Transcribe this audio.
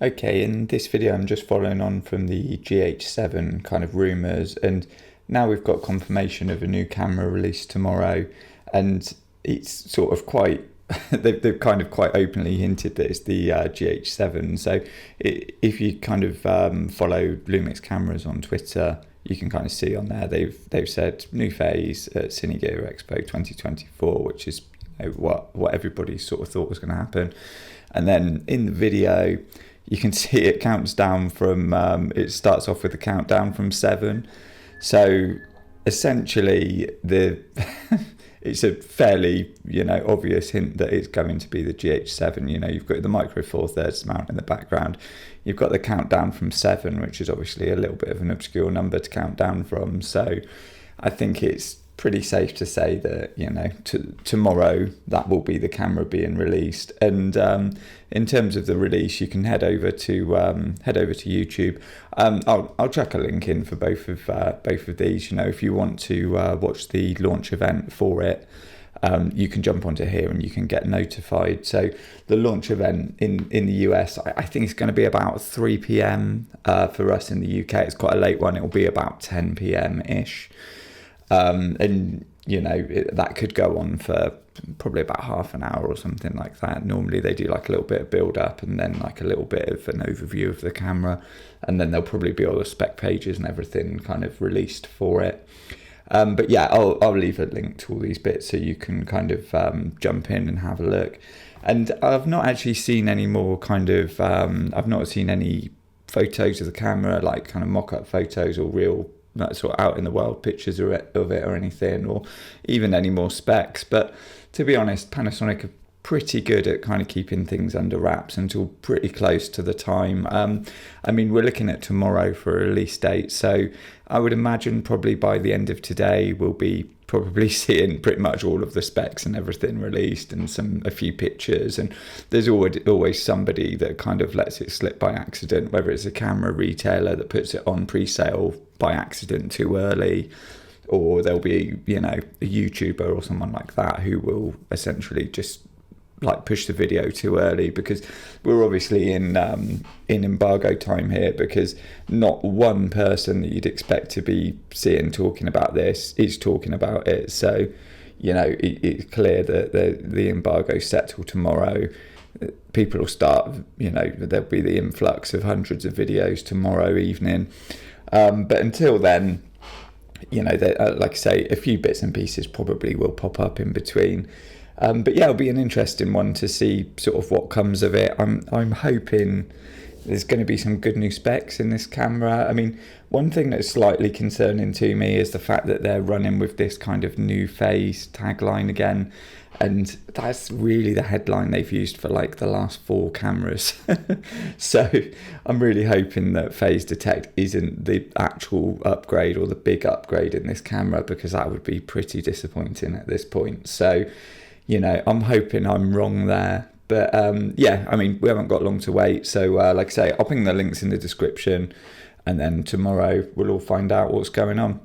Okay, in this video I'm just following on from the GH7 kind of rumours, and now we've got confirmation of a new camera released tomorrow, and it's sort of quite they've kind of quite openly hinted that it's the GH7. So if you kind of follow Lumix cameras on Twitter, you can kind of see on there they've said new phase at Cine Gear Expo 2024, which is what everybody sort of thought was going to happen. And then in the video you can see it counts down from it starts off with a countdown from 7. So essentially it's a fairly obvious hint that it's going to be the GH7. You've got the Micro Four Thirds mount in the background, you've got the countdown from 7, which is obviously a little bit of an obscure number to count down from. So I think it's pretty safe to say that tomorrow that will be the camera being released. And in terms of the release, you can head over to YouTube. I'll chuck a link in for both of these. If you want to watch the launch event for it, you can jump onto here and you can get notified. So the launch event in the US, I think it's going to be about 3 p.m. For us in the UK. It's quite a late one. It'll be about 10 p.m. ish. And that could go on for probably about half an hour or something like that. Normally they do like a little bit of build up and then like a little bit of an overview of the camera, and then there'll probably be all the spec pages and everything kind of released for it. But yeah, I'll leave a link to all these bits so you can kind of jump in and have a look. And I've not actually seen any more kind of I've not seen any photos of the camera, like kind of mock-up photos or real sort of out in the wild pictures of it or anything, or even any more specs. But to be honest, Panasonic are pretty good at kind of keeping things under wraps until pretty close to the time. We're looking at tomorrow for a release date, so I would imagine probably by the end of today we'll be probably seeing pretty much all of the specs and everything released, and a few pictures. And there's always somebody that kind of lets it slip by accident, whether it's a camera retailer that puts it on pre-sale by accident too early, or there'll be a YouTuber or someone like that who will essentially just like push the video too early, because we're obviously in embargo time here, because not one person that you'd expect to be seeing talking about this is talking about it. So it's clear that the embargo's set till tomorrow. People will start, there'll be the influx of hundreds of videos tomorrow evening, but until then, like I say, a few bits and pieces probably will pop up in between. But yeah, it'll be an interesting one to see sort of what comes of it. I'm hoping there's going to be some good new specs in this camera. One thing that's slightly concerning to me is the fact that they're running with this kind of new phase tagline again, and that's really the headline they've used for like the last 4 cameras. So I'm really hoping that phase detect isn't the actual upgrade or the big upgrade in this camera, because that would be pretty disappointing at this point. So I'm hoping I'm wrong there. But we haven't got long to wait. So like I say, I'll ping the links in the description, and then tomorrow we'll all find out what's going on.